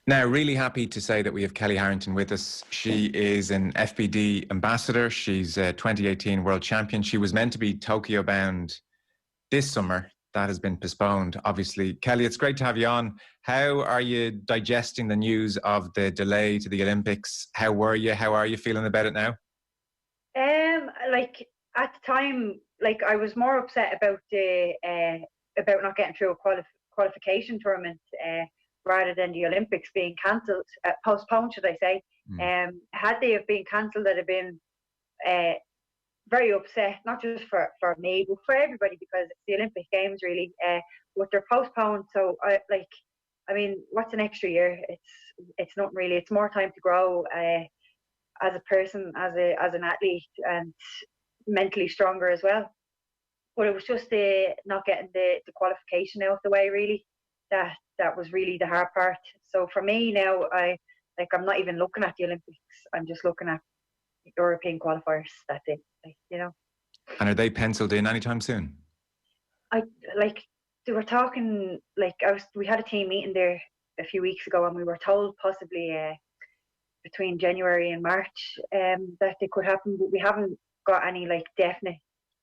Now, really happy to say that we have Kellie Harrington with us. She is an FBD ambassador. She's a 2018 world champion. She was meant to be Tokyo bound this summer. That has been postponed, obviously. Kellie, it's great to have you on. How are you digesting the news of the delay to the Olympics? How were you? How are you feeling about it now? Like at the time, like I was more upset about the about not getting through a qualification tournament rather than the Olympics being cancelled, postponed, should I say? Had they have been cancelled, I'd have been very upset, not just for me, but for everybody, because it's the Olympic Games really. But they're postponed, so I mean, what's an extra year? It's not really. It's more time to grow as a person, as an athlete, and mentally stronger as well. But it was just not getting the qualification out of the way, really. That was really the hard part. So for me now, I'm not even looking at the Olympics. I'm just looking at European qualifiers. That's it. And are they penciled in anytime soon? They were talking, we had a team meeting there a few weeks ago, and we were told possibly between January and March that they could happen, but we haven't got any definite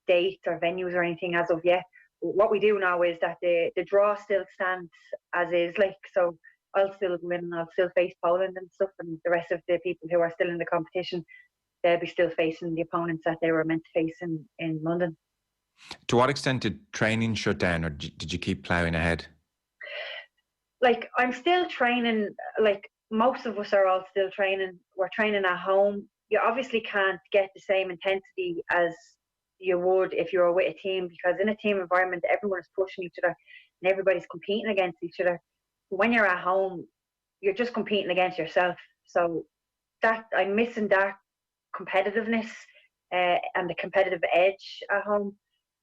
dates or venues or anything as of yet. But what we do know is that the draw still stands as is, so I'll still win and I'll still face Poland and stuff, and the rest of the people who are still in the competition, they'll be still facing the opponents that they were meant to face in London. To what extent did training shut down, or did you keep ploughing ahead? I'm still training, most of us are all still training. We're training at home. You obviously can't get the same intensity as you would if you were with a team, because in a team environment, everyone is pushing each other and everybody's competing against each other. But when you're at home, you're just competing against yourself. So that I'm missing that competitiveness and the competitive edge at home.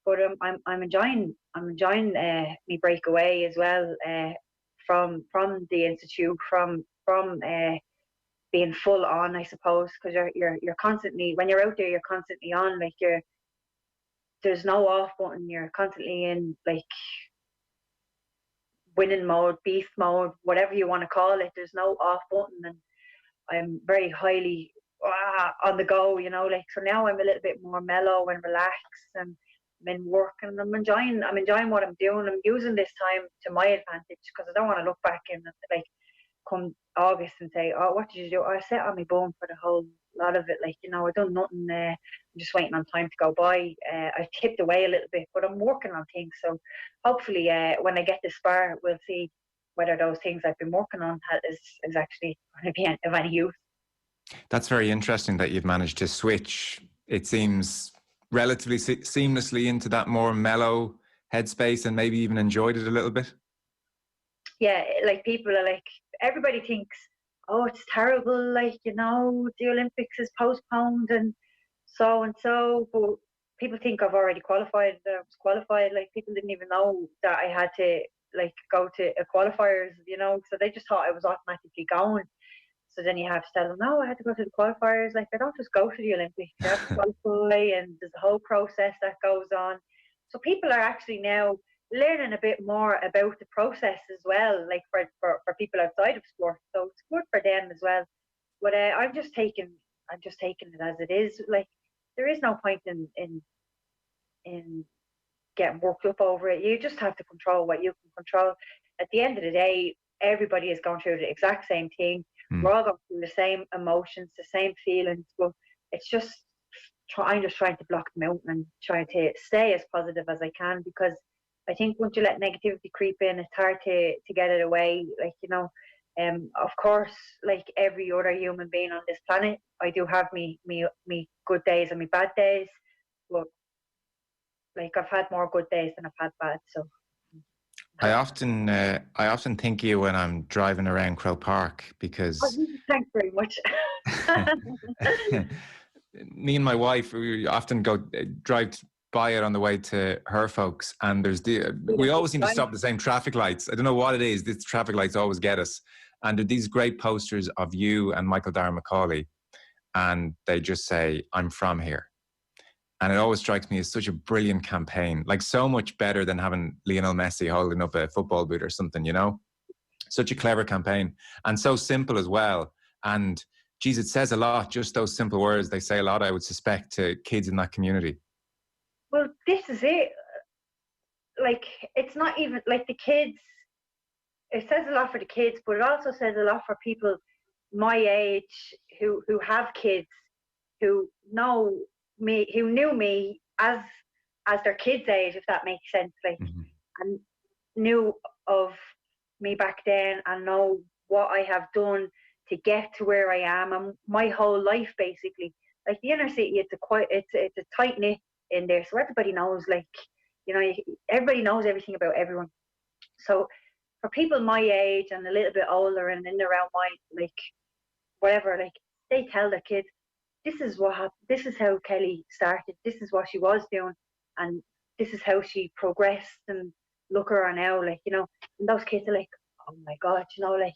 But I'm enjoying me breakaway as well from the institute, from being full on, I suppose, because you're constantly, when you're out there, you're constantly on, there's no off button. You're constantly in winning mode, beast mode, whatever you want to call it. There's no off button, and I'm very highly on the go, so now I'm a little bit more mellow and relaxed, and I'm in work, and I'm enjoying what I'm doing. I'm using this time to my advantage, because I don't want to look back and come August and say, oh, what did you do? I sat on my bone for the whole lot of it. I done nothing. I'm just waiting on time to go by. I tipped away a little bit, but I'm working on things. So hopefully when I get this far, we'll see whether those things I've been working on is actually going to be of any use. That's very interesting that you've managed to switch, it seems, relatively seamlessly into that more mellow headspace, and maybe even enjoyed it a little bit. Yeah, people are everybody thinks, oh, it's terrible, the Olympics is postponed and so, but people think I've already qualified. I was qualified. People didn't even know that I had to go to a qualifiers, so they just thought I was automatically going. So then you have to tell them, no, I had to go to the qualifiers. I don't just go to the Olympics. You have to qualify, and there's a whole process that goes on. So people are actually now learning a bit more about the process as well, for people outside of sport. So it's good for them as well. But I'm just taking it as it is. There is no point in getting worked up over it. You just have to control what you can control. At the end of the day, everybody is going through the exact same thing. We're all going through the same emotions, the same feelings, but it's just I'm just trying to block them out and trying to stay as positive as I can, because I think once you let negativity creep in, it's hard to get it away. Of course, like every other human being on this planet, I do have me good days and me bad days, but I've had more good days than I've had bad. So I often think of you when I'm driving around Croke Park, because thanks very much. Me and my wife, we often drive by it on the way to her folks, and we always seem to stop at the same traffic lights. I don't know what it is. These traffic lights always get us. And there are these great posters of you and Michael Darragh Macaulay, and they just say, "I'm from here." And it always strikes me as such a brilliant campaign, so much better than having Lionel Messi holding up a football boot or something, such a clever campaign and so simple as well. And geez, it says a lot, just those simple words. They say a lot, I would suspect, to kids in that community. Well, this is it. Like, it's not even like the kids. It says a lot for the kids, but it also says a lot for people my age who have kids, who know me, who knew me as their kids' age, if that makes sense. Like, and knew of me back then and know what I have done to get to where I am, and my whole life basically. Like the inner city, it's a tight knit in there, so everybody knows. Like, you know, everybody knows everything about everyone. So for people my age and a little bit older and in around my, like, whatever, like, they tell their kids, this is what happened, this is how Kelly started, this is what she was doing, and this is how she progressed, and look at her now, like, you know. And those kids are like, oh my God, you know, like,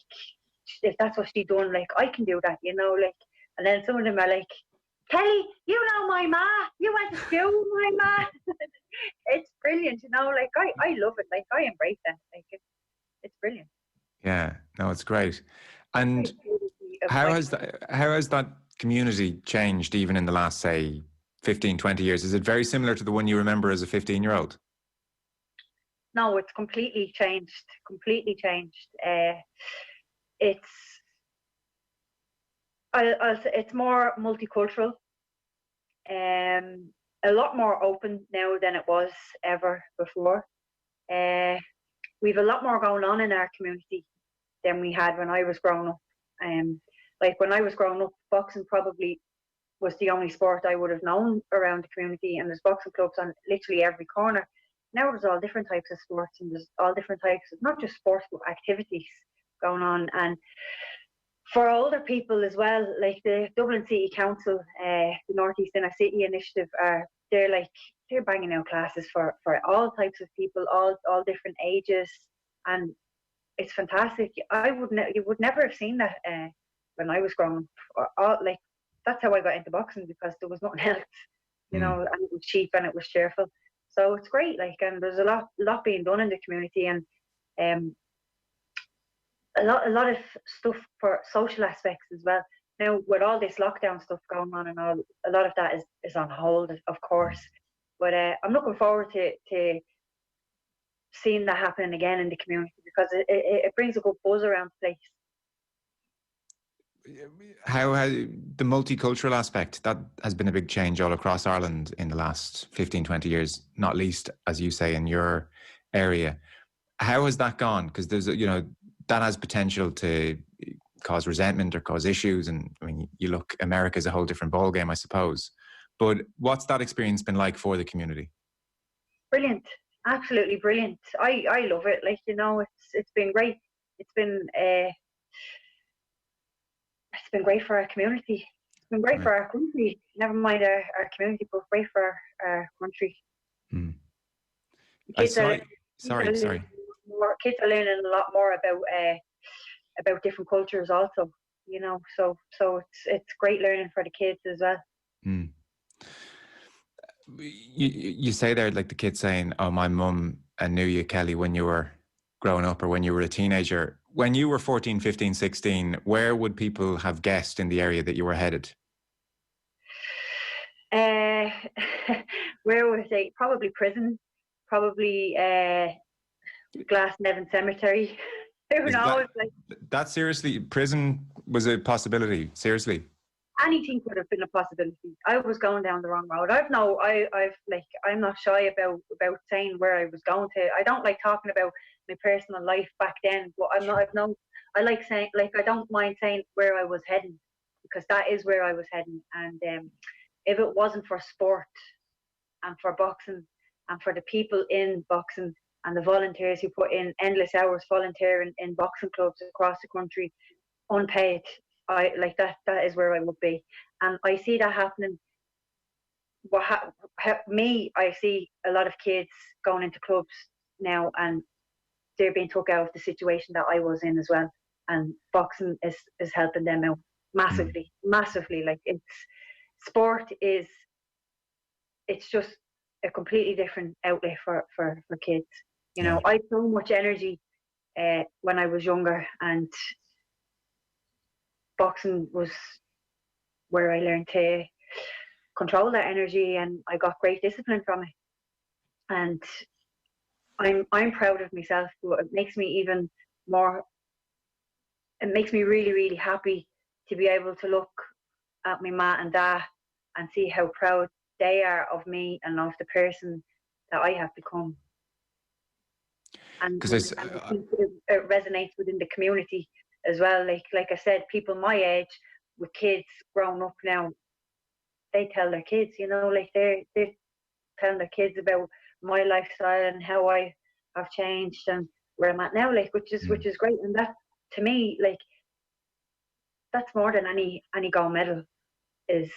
if that's what she done, like, I can do that, you know, like. And then some of them are like, Kelly, you know my ma, you went to school with my ma. It's brilliant, you know, like, I love it, like, I embrace that, like, it's brilliant. Yeah, no, it's great. And how has that community changed even in the last, say, 15, 20 years? Is it very similar to the one you remember as a 15-year-old? No, it's completely changed. Completely changed. It's I'll say it's more multicultural. A lot more open now than it was ever before. We've a lot more going on in our community than we had when I was growing up. Like when I was growing up, boxing probably was the only sport I would have known around the community, and there's boxing clubs on literally every corner. Now there's all different types of sports, and there's all different types of, not just sports, but activities going on. And for older people as well, like the Dublin City Council, the North East Inner City Initiative, they're banging out classes for all types of people, all different ages, and it's fantastic. You would never have seen that when I was growing up. Like, that's how I got into boxing, because there was nothing else, you know, and it was cheap and it was cheerful. So it's great, like, and there's a lot being done in the community, and a lot of stuff for social aspects as well. Now, with all this lockdown stuff going on and all, a lot of that is on hold, of course. But I'm looking forward to seeing that happening again in the community, because it brings a good buzz around the place. How the multicultural aspect, that has been a big change all across Ireland in the last 15, 20 years, not least, as you say, in your area. How has that gone? Because there's, you know, that has potential to cause resentment or cause issues. And I mean, you look, America's a whole different ballgame, I suppose. But what's that experience been like for the community? Brilliant. Absolutely brilliant. I love it. Like, you know, it's been great. It's been great for our community. It's been great for our country. Never mind our community, but great for our country. Kids are learning a lot more about different cultures also, you know, so it's great learning for the kids as well. You say there, like the kids saying, oh, my mum knew you, Kelly, when you were growing up or when you were a teenager. When you were 14, 15, 16, where would people have guessed in the area that you were headed? Where would they? Probably prison, probably Glasnevin Cemetery. Who knows? That seriously, prison was a possibility. Seriously, anything could have been a possibility. I was going down the wrong road. I'm not shy about saying where I was going to. I don't like talking about my personal life back then, but I like saying, like, I don't mind saying where I was heading, because that is where I was heading. And if it wasn't for sport and for boxing and for the people in boxing and the volunteers who put in endless hours volunteering in boxing clubs across the country, unpaid, that is where I would be. And I see that happening. I see a lot of kids going into clubs now, and they're being took out of the situation that I was in as well. And boxing is helping them out massively. Like, it's just a completely different outlet for kids. You know, I have so much energy when I was younger, and boxing was where I learned to control that energy, and I got great discipline from it. And I'm proud of myself, but it makes me even more. It makes me really, really happy to be able to look at my ma and dad and see how proud they are of me and of the person that I have become. And, Because and I think it resonates within the community as well. Like I said, people my age with kids growing up now, they tell their kids, you know, like they're telling their kids about my lifestyle and how I have changed and where I'm at now, like which is great. And that, to me, like, that's more than any gold medal, is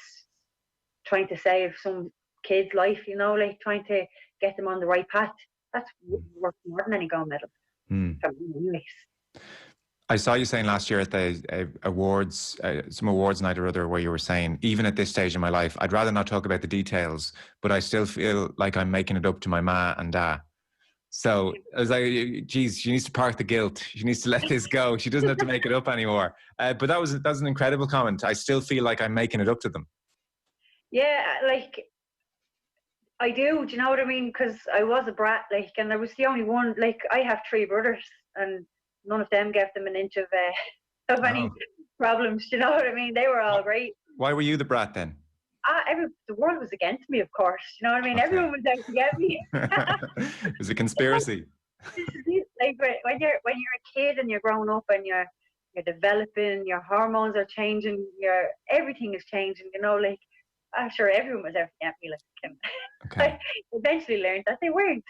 trying to save some kid's life, you know, like trying to get them on the right path. That's worth more than any gold medal. For me, anyways. I saw you saying last year at the awards, some awards night or other, where you were saying, even at this stage in my life, I'd rather not talk about the details, but I still feel like I'm making it up to my ma and dad. So I was like, geez, she needs to park the guilt. She needs to let this go. She doesn't have to make it up anymore. But that was an incredible comment. I still feel like I'm making it up to them. Yeah, like I do you know what I mean? Because I was a brat, like, and I was the only one. Like, I have 3 brothers, and none of them gave them an inch of any problems. You know what I mean? They were all great. Why were you the brat then? The world was against me, of course. You know what I mean? Okay. Everyone was out to get me. It was a conspiracy. Like when you're a kid and you're growing up and you're developing, your hormones are changing, everything is changing. You know, like, I'm sure everyone was out to get me. Like, and I eventually learned that they weren't.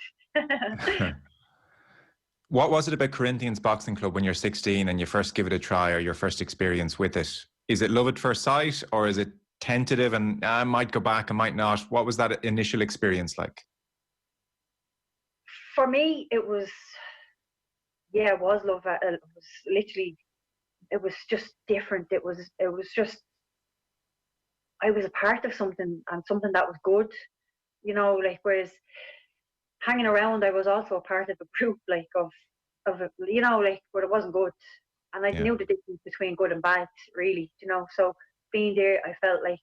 What was it about Corinthians Boxing Club when you're 16 and you first give it a try, or your first experience with it? Is it love at first sight, or is it tentative and I might go back, I might not? What was that initial experience like? For me, it was love. It was literally, it was just different. It was just, I was a part of something, and something that was good, you know, like, whereas hanging around, I was also a part of a group, like, of you know, like, but it wasn't good. And I knew the difference between good and bad, really, you know. So being there, I felt like,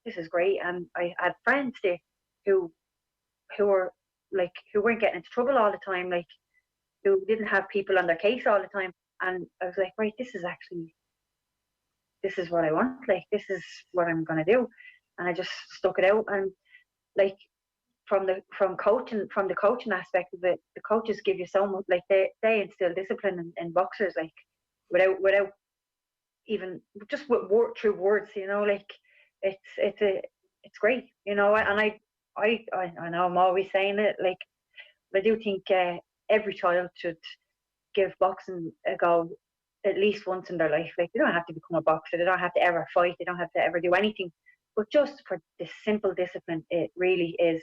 this is great. And I had friends there who were like, who weren't getting into trouble all the time, like, who didn't have people on their case all the time. And I was like, right, this is what I want. Like, this is what I'm going to do. And I just stuck it out. And like, from the coaching aspect of it, the coaches give you so much, like, they instill discipline in boxers, like, without even just through words, you know, like, it's great, you know. And I know I'm always saying it, like, I do think every child should give boxing a go at least once in their life. Like, they don't have to become a boxer, they don't have to ever fight, they don't have to ever do anything, but just for the simple discipline, it really is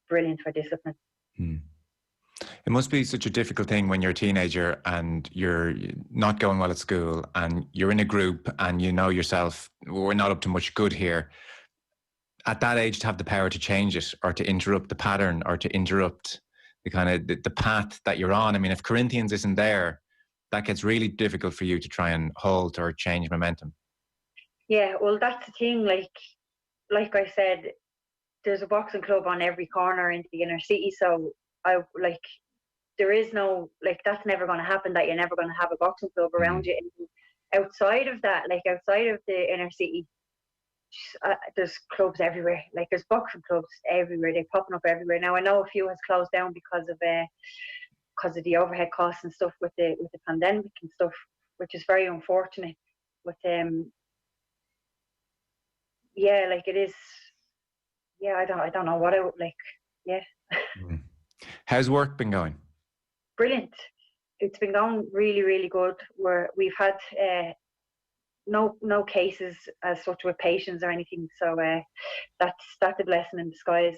brilliant for discipline. It must be such a difficult thing when you're a teenager and you're not going well at school and you're in a group and you know yourself, we're not up to much good here. At that age, to have the power to change it, or to interrupt the pattern, or to interrupt the kind of the path that you're on. I mean, if Corinthians isn't there, that gets really difficult for you to try and halt or change momentum. Yeah, well, that's the thing. Like I said, there's a boxing club on every corner in the inner city. So there is no, like, that's never going to happen, that you're never going to have a boxing club around you. And outside of that, like, outside of the inner city, there's clubs everywhere. Like, there's boxing clubs everywhere. They're popping up everywhere. Now, I know a few has closed down because of the overhead costs and stuff with the pandemic and stuff, which is very unfortunate. But yeah, like, it is. Yeah, I don't know what I would like. Yeah. How's work been going? Brilliant. It's been going really, really good. We've had no cases as such with patients or anything, so that's a blessing in disguise.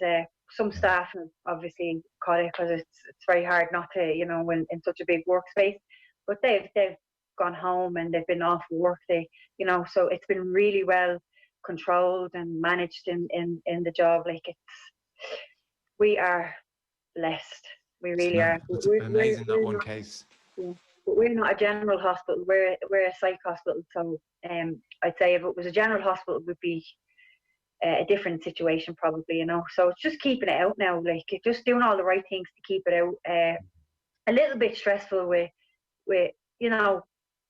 Some staff have obviously caught it because it's very hard not to, you know, when in such a big workspace. But they've gone home and they've been off work. You know, so it's been really well controlled and managed in the job. Like, we are blessed. We really are. It's amazing, that one case. Yeah. But we're not a general hospital. We're a psych hospital. So I'd say if it was a general hospital, it would be a different situation probably, you know. So it's just keeping it out now, like just doing all the right things to keep it out. A little bit stressful with you know,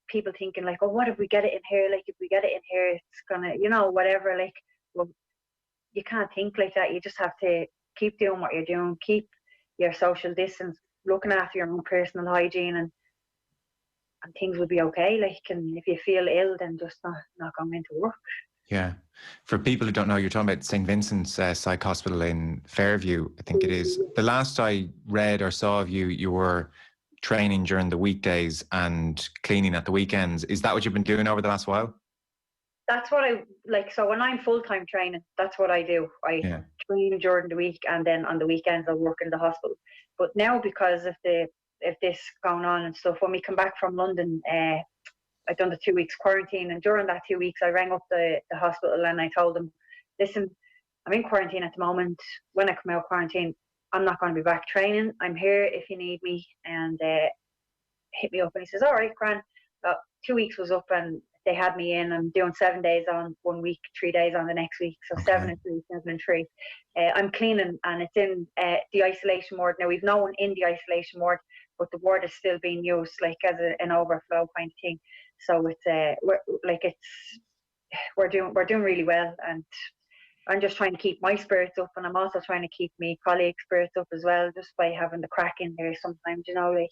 people thinking like, oh, what if we get it in here? Like if we get it in here, it's gonna, you know, whatever. Like, well, you can't think like that. You just have to keep doing what you're doing, keep your social distance, looking after your own personal hygiene, and things will be okay. Like, and if you feel ill, then just not going into work. Yeah. For people who don't know, you're talking about St. Vincent's Psych Hospital in Fairview, I think it is. The last I read or saw of you, you were training during the weekdays and cleaning at the weekends. Is that what you've been doing over the last while? That's what I like. So when I'm full-time training, that's what I do. I train during the week, and then on the weekends I work in the hospital. But now, because of this going on and stuff, when we come back from London, I'd done the 2 weeks quarantine, and during that 2 weeks I rang up the hospital and I told them, listen, I'm in quarantine at the moment. When I come out of quarantine, I'm not going to be back training. I'm here if you need me, and hit me up. And he says, all right, Gran. 2 weeks was up and they had me in. I'm doing 7 days on 1 week, 3 days on the next week. So 7 and 3, 7 and 3. I'm cleaning, and it's in the isolation ward. Now, we've no one in the isolation ward, but the ward is still being used like as an overflow kind of thing. So it's we're doing really well, and I'm just trying to keep my spirits up, and I'm also trying to keep my colleagues' spirits up as well, just by having the crack in there sometimes, you know, like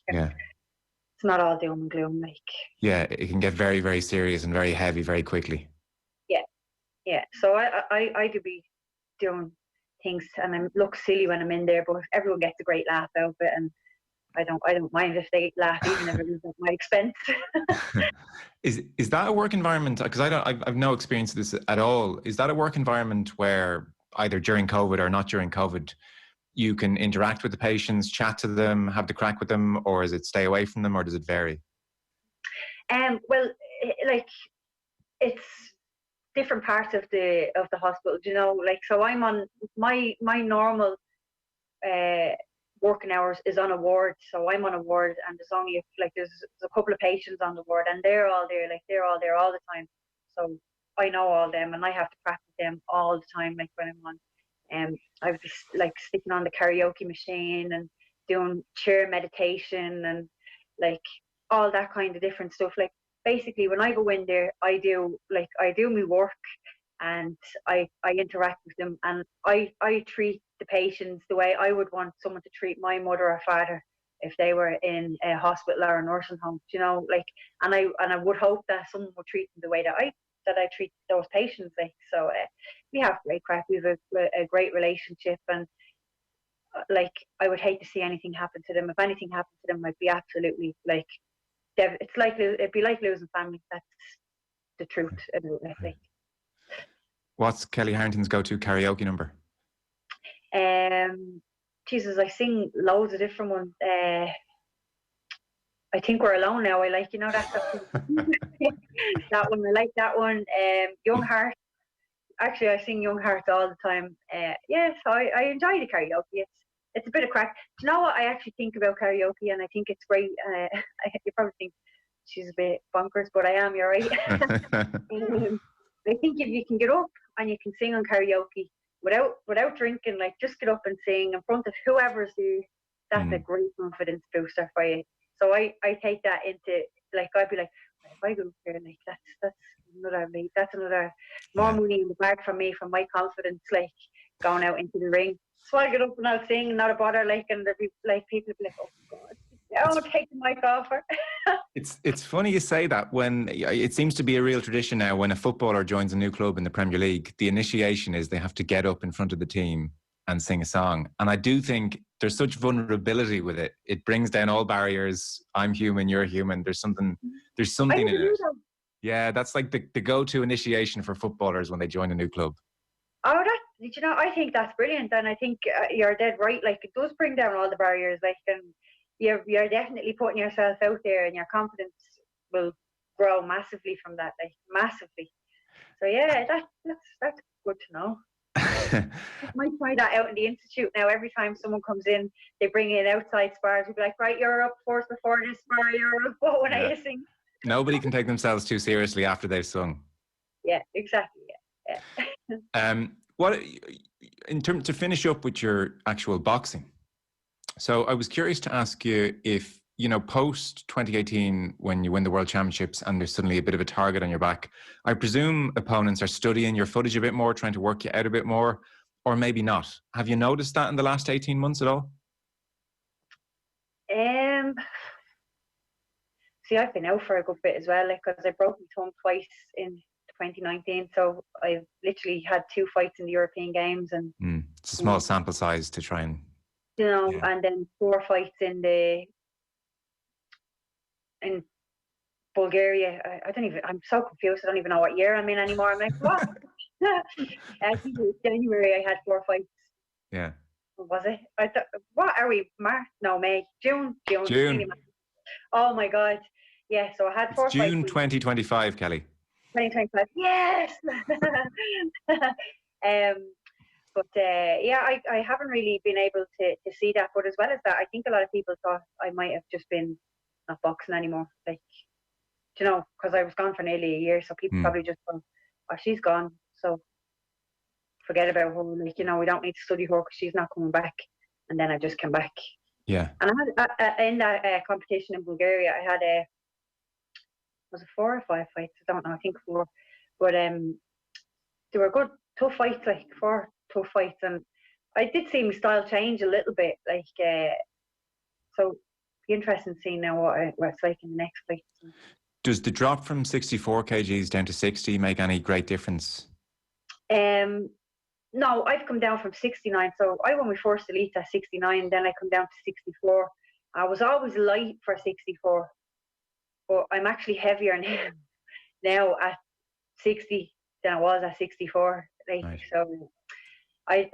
it's not all doom and gloom, like. Yeah, it can get very, very serious and very heavy very quickly. Yeah. So I do be doing things, and I look silly when I'm in there, but everyone gets a great laugh out of it, and I don't mind if they laugh, even if it is at my expense. Is that a work environment? Because I've no experience of this at all. Is that a work environment where either during COVID or not during COVID, you can interact with the patients, chat to them, have the crack with them, or is it stay away from them, or does it vary? Well, like it's different parts of the hospital, you know. Like, so I'm on my normal working hours is on a ward, so I'm on a ward, and there's only there's a couple of patients on the ward, and they're all there all the time. So I know all them, and I have to practice them all the time. Like when I'm on, I was just like sticking on the karaoke machine and doing chair meditation and like all that kind of different stuff. Like basically, when I go in there, I do my work, and I interact with them, and I treat the patients the way I would want someone to treat my mother or father if they were in a hospital or a nursing home, you know, like, and I would hope that someone would treat them the way that I treat those patients, like. So we have great crack, we have a great relationship, and like I would hate to see anything happen to them. If anything happened to them, I'd be absolutely like, it'd be like losing family. That's the truth about it, like. What's Kellie Harrington's go-to karaoke number? Jesus, I sing loads of different ones. I think we're alone now. I like, you know, that that one. I like that one. Young Heart. Actually, I sing Young Heart all the time. So I enjoy the karaoke. It's a bit of crack. Do you know what I actually think about karaoke? And I think it's great. You probably think she's a bit bonkers, but I am. You're right. I think if you can get up and you can sing on karaoke without drinking, like just get up and sing in front of whoever's there, that's a great confidence booster for you. So I take that into, like, I'd be like, if I go up here, like that's another more money in the bag for me, from my confidence, like going out into the ring. So I get up and I'll sing, not a bother, like, and there'll be like people will be like, oh God, I'll take the mic off her. It's funny you say that. When it seems to be a real tradition now, when a footballer joins a new club in the Premier League, the initiation is they have to get up in front of the team and sing a song. And I do think there's such vulnerability with it. It brings down all barriers. I'm human, you're human. There's something in it. Yeah, that's like the go-to initiation for footballers when they join a new club. Oh, you know, I think that's brilliant, and I think you're dead right. Like, it does bring down all the barriers. Like, and you're definitely putting yourself out there, and your confidence will grow massively from that, like massively. So yeah, that's good to know. might try that out in the institute now. Every time someone comes in, they bring in outside spars. We'll be like, right, you're up first before this spar. You're up. What when I sing? Nobody can take themselves too seriously after they've sung. Yeah, exactly. Yeah. What in terms to finish up with your actual boxing? So I was curious to ask you if, post 2018, when you win the World Championships and there's suddenly a bit of a target on your back, I presume opponents are studying your footage a bit more, trying to work you out a bit more, or maybe not. Have you noticed that in the last 18 months at all? See, I've been out for a good bit as well, because I broke my thumb twice in 2019. So I've literally had 2 fights in the European Games, and it's a small sample size to try and and then 4 fights in Bulgaria. I don't even. I'm so confused. I don't even know what year I'm in anymore. I'm like, what? I think it was January. I had 4 fights. Yeah. What was it? What are we? March? No, May. June. June. Oh my God. Yeah. So I had 4 fights. June 2025, Kelly. 2025. Yes. But I haven't really been able to see that. But as well as that, I think a lot of people thought I might have just been not boxing anymore. Like, because I was gone for nearly a year. So people probably just thought, oh, she's gone. So forget about her. Like, we don't need to study her because she's not coming back. And then I just came back. Yeah. And I had in that competition in Bulgaria, I had was it 4 or 5 fights? I don't know. I think 4. But they were good, tough fights, like 4 tough fights. And I did see my style change a little bit. Like, so be interesting to see now what it's like in the next fight. Does the drop from 64 kgs down to 60 make any great difference? No, I've come down from 69. So I won my first elite at 69, then I come down to 64. I was always light for 64, but I'm actually heavier now at 60 than I was at 64. Like, right. So I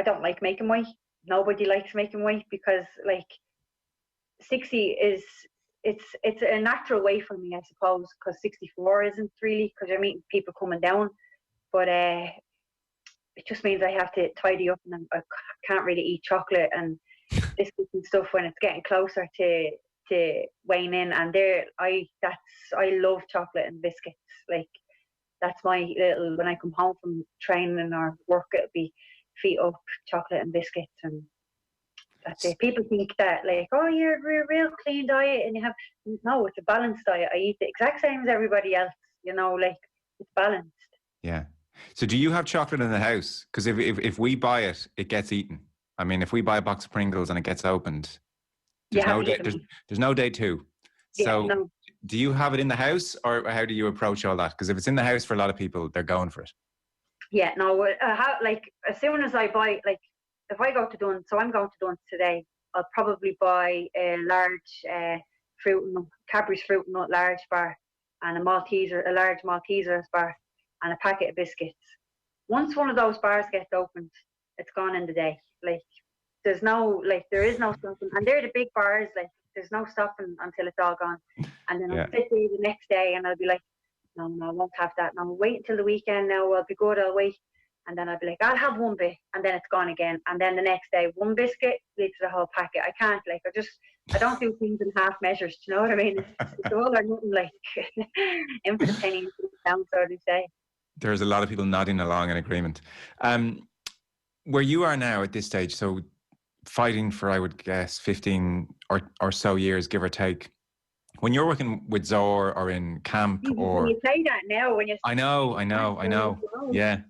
don't like making weight. Nobody likes making weight because 60 is it's a natural way for me, I suppose, because 64 isn't really, because you're meeting people coming down, but it just means I have to tidy up, and I can't really eat chocolate and biscuits and stuff when it's getting closer to weighing in. And I love chocolate and biscuits. Like, that's my little, when I come home from training or work, it'll be feet up, chocolate and biscuits, and that's it. People think that, like, oh, you're a real clean diet, and no, it's a balanced diet. I eat the exact same as everybody else, it's balanced. Yeah. So do you have chocolate in the house? Because if we buy it, it gets eaten. I mean, if we buy a box of Pringles and it gets opened, there's no day 2. So no. Do you have it in the house, or how do you approach all that? Because if it's in the house, for a lot of people, they're going for it. Yeah, no, as soon as I buy, if I go to Dunnes, so I'm going to Dunnes today, I'll probably buy a large Cadbury's fruit and nut large bar, and a large Maltesers bar, and a packet of biscuits. Once one of those bars gets opened, it's gone in the day. Like, there is no stopping, and they're the big bars. Like, there's no stopping until it's all gone. And then I'll sit there the next day, and I'll be like, no, I won't have that. No, wait until the weekend. Now I'll be good. I'll wait. And then I'll be like, I'll have one bit, and then it's gone again. And then the next day, one biscuit leads to the whole packet. I can't, I don't do things in half measures. Do you know what I mean? It's all or nothing, like, in for the penny, in for the pound, so to say. There's a lot of people nodding along in agreement. Where you are now at this stage, so fighting for, I would guess, 15 or so years, give or take. When you're working with Zor or in camp, or when you say that now, when you I know, yeah,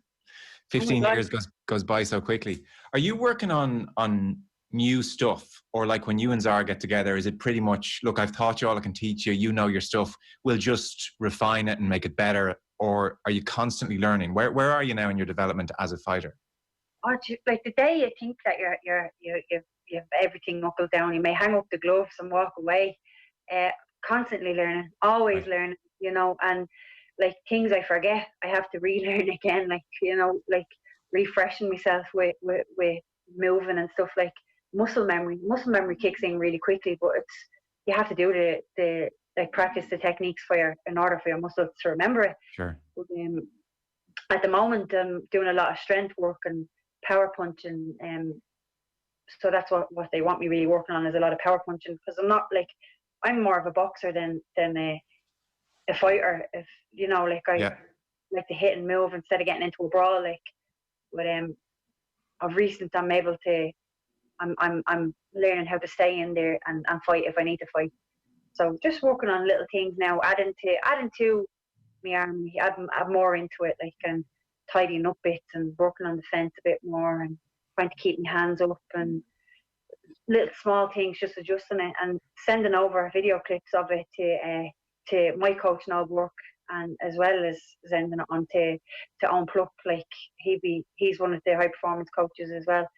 15 years goes by so quickly. Are you working on new stuff, or like when you and Zor get together, is it pretty much, look, I've taught you all I can teach you, you know your stuff, we'll just refine it and make it better? Or are you constantly learning? Where are you now in your development as a fighter? Oh, like the day you think that you've everything knuckled down, you may hang up the gloves and walk away. Constantly learning, always learning, and like things I forget, I have to relearn again. Like, refreshing myself with moving and stuff. Like muscle memory kicks in really quickly, but you have to do the practice the techniques in order for your muscles to remember it. Sure. at the moment I'm doing a lot of strength work and power punching. So that's what they want me really working on, is a lot of power punching, because I'm more of a boxer than a fighter. If you know, like I Yeah. like to hit and move instead of getting into a brawl. Like, but of recent I'm able to. I'm learning how to stay in there and fight if I need to fight. So just working on little things now, adding to my army, add more into it, like, and tidying up bits and working on the fence a bit more and trying to keep my hands up and little small things, just adjusting it and sending over video clips of it to my coach now work, and as well as sending it on to Owen Pluck. Like he's one of the high performance coaches as well.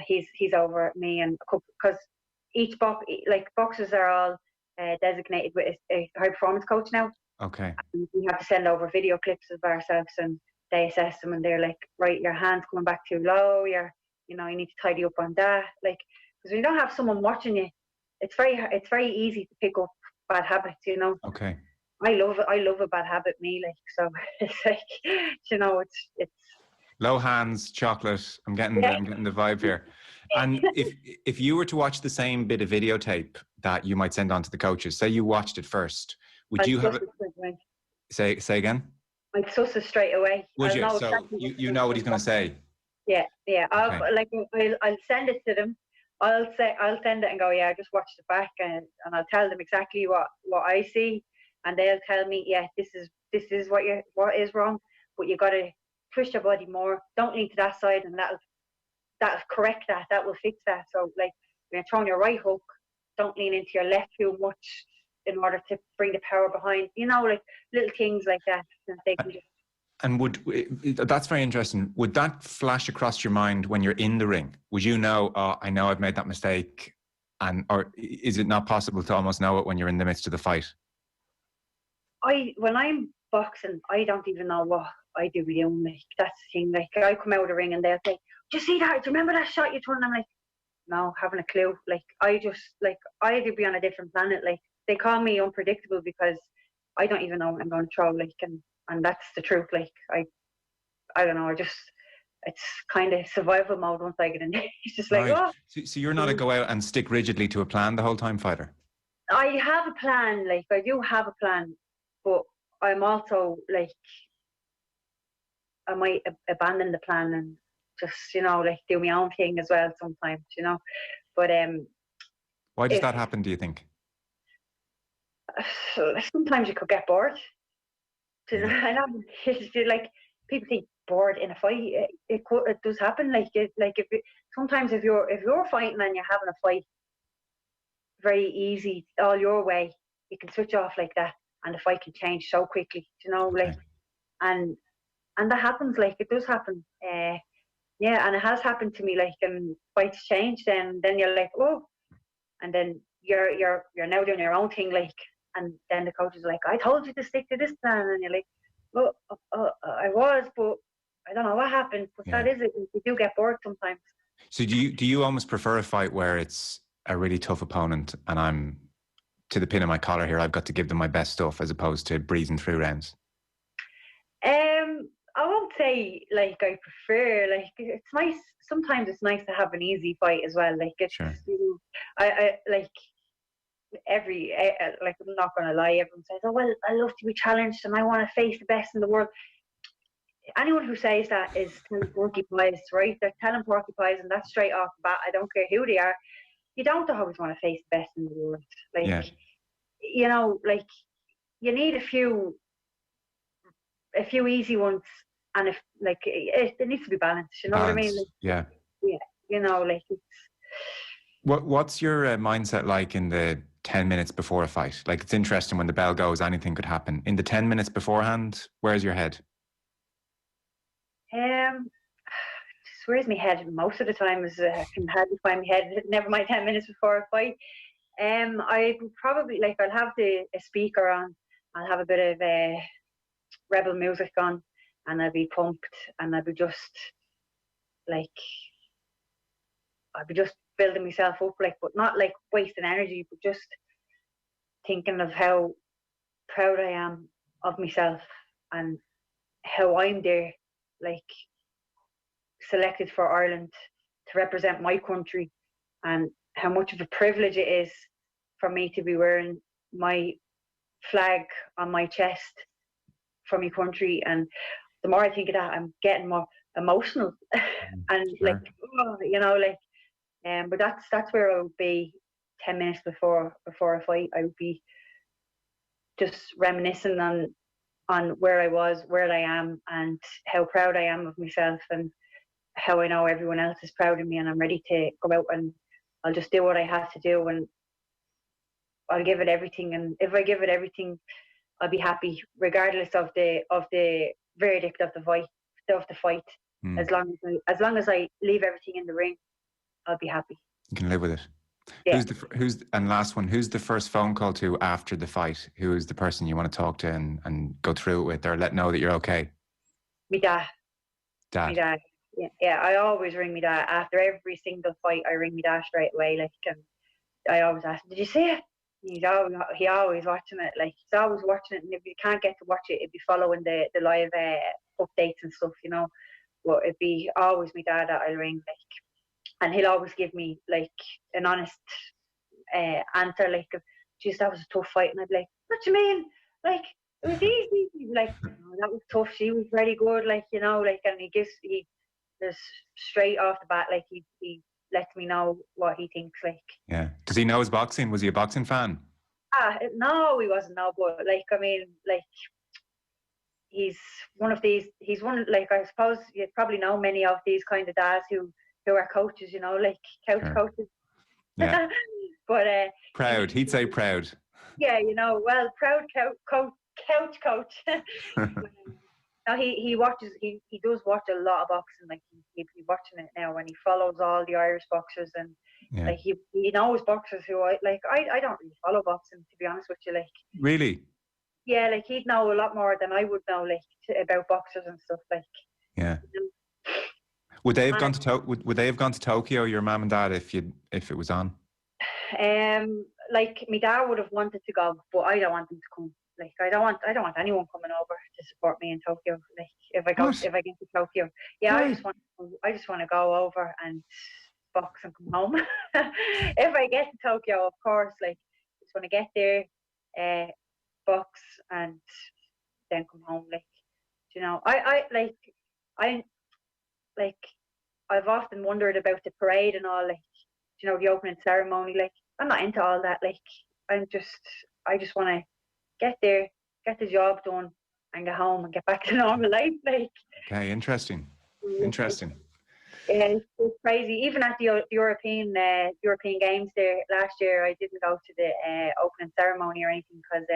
He's over at me, and because each boxers are all designated with a high performance coach now. Okay. And we have to send over video clips of ourselves, and they assess them, and they're like, right, your hand's coming back too low. You need to tidy up on that. Like, because when you don't have someone watching you, it's very easy to pick up bad habits. Okay. I love a bad habit, me. Like, so it's like, it's Low hands, chocolate. I'm getting the vibe here. And if you were to watch the same bit of videotape that you might send on to the coaches, say you watched it first, would you have it? Say again? I'd suss it straight away. Would you? Know so exactly you know what he's going to say. Yeah. Okay. I'll send it to them. I'll send it and go, yeah, I just watched it back, and I'll tell them exactly what I see, and they'll tell me, yeah, this is what is wrong, but you got to twist your body more. Don't lean to that side, and that'll correct that. That will fix that. So like when you're throwing your right hook, don't lean into your left too much in order to bring the power behind. Like little things like that. And they can just. And that's very interesting. Would that flash across your mind when you're in the ring? Would you know, I know I've made that mistake, or is it not possible to almost know it when you're in the midst of the fight? When I'm boxing, I don't even know what I do with them. Like, that's the thing. Like, I come out of the ring and they'll say, "Do you see that? Do you remember that shot you threw?" And I'm like, no, haven't a clue. Like, I do be on a different planet. Like, they call me unpredictable because I don't even know what I'm going to throw. Like, and that's the truth. Like, I don't know. It's kind of survival mode once I get in there. It's just like, right. oh. So you're not a go out and stick rigidly to a plan the whole time fighter? I have a plan. Like, I do have a plan, but I'm also like, I might abandon the plan and just, like, do my own thing as well sometimes, But why does that happen, do you think? Sometimes you could get bored. Yeah. I know, like, people think bored in a fight. It does happen. Sometimes if you're fighting and you're having a fight, very easy, all your way, you can switch off like that, and the fight can change so quickly. Okay. Like, and that happens. Like, it does happen. Yeah, and it has happened to me. Like, fights change, then you're like, oh, and then you're now doing your own thing. Like, and then the coach is like, I told you to stick to this plan, and you're like, well, I was, but I don't know what happened. But Yeah. that is it. You do get bored sometimes. So do you almost prefer a fight where it's a really tough opponent and I'm to the pin of my collar here, I've got to give them my best stuff, as opposed to breezing through rounds? I won't say like I prefer. Like, it's nice. Sometimes it's nice to have an easy fight as well. Like, it's, Sure. I like like, I'm not gonna lie. Everyone says, "Oh well, I love to be challenged and I want to face the best in the world." Anyone who says that is telling porcupines, right? They're telling porcupines, and that's straight off the bat. I don't care who they are. You don't always want to face the best in the world. Like, Yeah. like, you need a few easy ones, and if, like, it needs to be balanced. You know what I mean? Like, yeah. Like, it's. What's your mindset like in the 10 minutes before a fight? Like, it's interesting, when the bell goes, anything could happen. In the 10 minutes beforehand, where's your head? Just where's my head most of the time is I can hardly find my head. Never mind 10 minutes before a fight. I would probably, like, I'll have a speaker on. I'll have a bit of rebel music on, and I'll be pumped, and I'll be just building myself up, like, but not like wasting energy, but just thinking of how proud I am of myself and how I'm there like selected for Ireland to represent my country, and how much of a privilege it is for me to be wearing my flag on my chest for my country. And the more I think of that, I'm getting more emotional. And like, Sure. oh, you know, like, but that's where I would be 10 minutes before a fight. I would be just reminiscing on where I was, where I am, and how proud I am of myself, and how I know everyone else is proud of me, and I'm ready to go out and I'll just do what I have to do, and I'll give it everything. And if I give it everything, I'll be happy, regardless of the verdict of the fight. Mm. As long as I leave everything in the ring, I'll be happy. You can live with it. Yeah, And last one, who's the first phone call to after the fight? Who is the person you want to talk to and go through it with, or let know that you're okay? me dad, me Dad. dad. Yeah, yeah. I always ring me dad after every single fight. I ring me dad straight away. Like, and I always ask him, "Did you see it?" He always watching it. Like, he's always watching it. And if you can't get to watch it, it'd be following the live updates and stuff, you know. But it'd be always my dad that I ring. Like, and he'll always give me like an honest answer. Like, geez, that was a tough fight, and I'd be like, "What do you mean? Like, it was easy." He'd be like, "No, that was tough. She was very good." Like, you know, like, and he just straight off the bat, like he lets me know what he thinks. Like, Yeah. Does he know his boxing? Was he a boxing fan? no, he wasn't. No, but like, I mean, like, he's one of these. He's one, like, I suppose you probably know many of these kind of dads who are coaches. You know, like couch Sure. coaches. Yeah. But Proud. He'd say proud. yeah, you know, well, proud couch coach. No, he watches. He does watch a lot of boxing. Like, he'd be watching it now, and he follows all the Irish boxers, and Yeah. like he knows boxers who I don't really follow boxing, to be honest with you. Like, Really? yeah, like, he'd know a lot more than I would know, like, about boxers and stuff. Like, Yeah. you Would they have know. gone to would they have gone to Tokyo, your mum and dad, if it was on? Like, my dad would have wanted to go, but I don't want him to come. Like, I don't want anyone coming over to support me in Tokyo. Like, What? if I get to Tokyo, yeah, Why? I just want to go over and box and come home. If I get to Tokyo, of course, like, just want to get there, box, and then come home. Like, you know, I like I've often wondered about the parade and all, like, you know, the opening ceremony. Like, I'm not into all that. Like, I just want to get there, get the job done, and get home and get back to normal life. Like, Okay, interesting. Interesting. it's crazy. Even at the European Games there last year, I didn't go to the opening ceremony or anything, because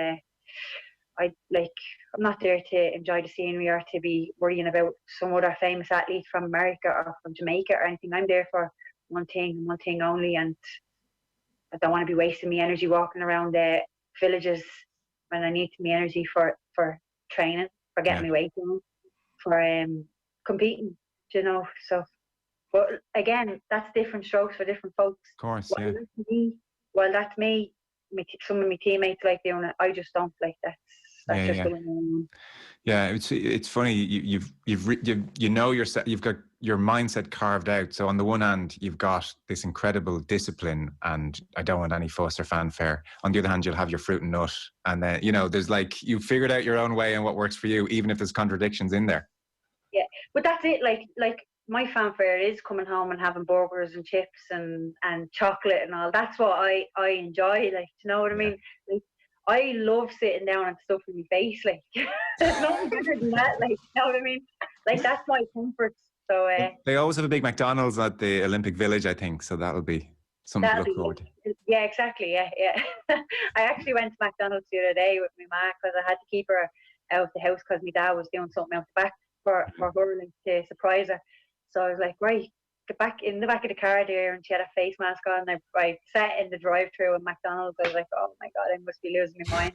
I'm not there to enjoy the scenery or to be worrying about some other famous athlete from America or from Jamaica or anything. I'm there for one thing and one thing only, and I don't want to be wasting my energy walking around the villages when I need my energy for training, for getting Yeah. my weight down, for competing. You know, so. But again, that's different strokes for different folks. Of course, While yeah. that's me, some of my teammates like doing it. I just don't. Like, that's Yeah, just yeah. the way I am. Yeah, it's funny. You know you've got your mindset carved out. So on the one hand, you've got this incredible discipline, and I don't want any fuss or fanfare. On the other hand, you'll have your fruit and nut, and then there's like you've figured out your own way and what works for you, even if there's contradictions in there. Yeah, but that's it. Like my fanfare is coming home and having burgers and chips and chocolate and all. That's what I enjoy. Like, you know what I Yeah. mean? Like, I love sitting down and stuffing my face. Like, there's nothing better than that. Like, you know what I mean? Like, that's my comfort. So They always have a big McDonald's at the Olympic Village, I think. So that'll be something to that'll look be forward to. yeah, exactly. Yeah, yeah. I actually went to McDonald's the other day with my ma, because I had to keep her out of the house because my dad was doing something out the back for her, like, to surprise her. So I was like, right, get back in the back of the car there, and she had a face mask on. And I sat in the drive-through at McDonald's. I was like, oh my god, I must be losing my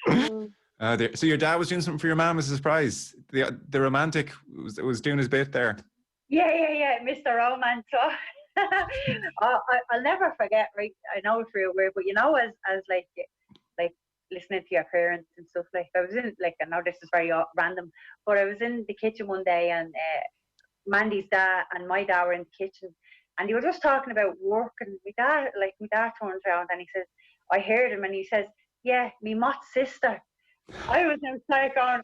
mind. So your dad was doing something for your mom as a surprise. The romantic was doing his bit there. Yeah, Mr. Romance. So I'll never forget. Right, I know it's real weird, but you know, as like listening to your parents and stuff. Like I was in, like, I know this is very random, but I was in the kitchen one day, and Mandy's dad and my dad were in the kitchen, and they were just talking about work. And my dad turns around and he says, I heard him, and he says, "Yeah, me Mott's sister." I was outside going,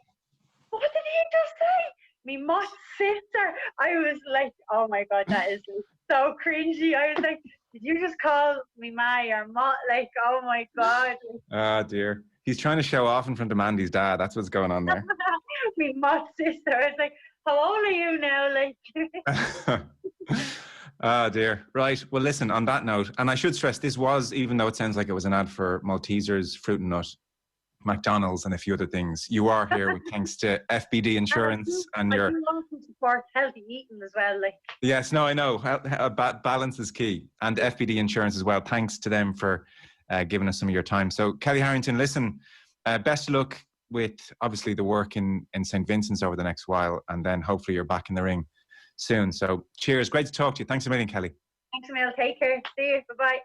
"What did he just say? Me Mott's sister." I was like, "Oh my god, that is so cringy." I was like, "Did you just call me Ma or Mott?" Like, oh my god. Oh dear. He's trying to show off in front of Mandy's dad. That's what's going on there. Me Mott's sister. I was like, "How old are you now?" Like. Oh dear. Right. Well, listen, on that note, and I should stress this was, even though it sounds like it was an ad for Maltesers, Fruit and Nut, McDonald's and a few other things, you are here with thanks to FBD Insurance and I your... do want to support healthy eating as well. Like. Yes, no, I know. Balance is key. And FBD Insurance as well. Thanks to them for giving us some of your time. So, Kellie Harrington, listen, best of luck with, obviously, the work in St. Vincent's over the next while. And then hopefully you're back in the ring soon. So, cheers. Great to talk to you. Thanks a million, Kellie. Thanks, Emil. Take care. See you. Bye-bye.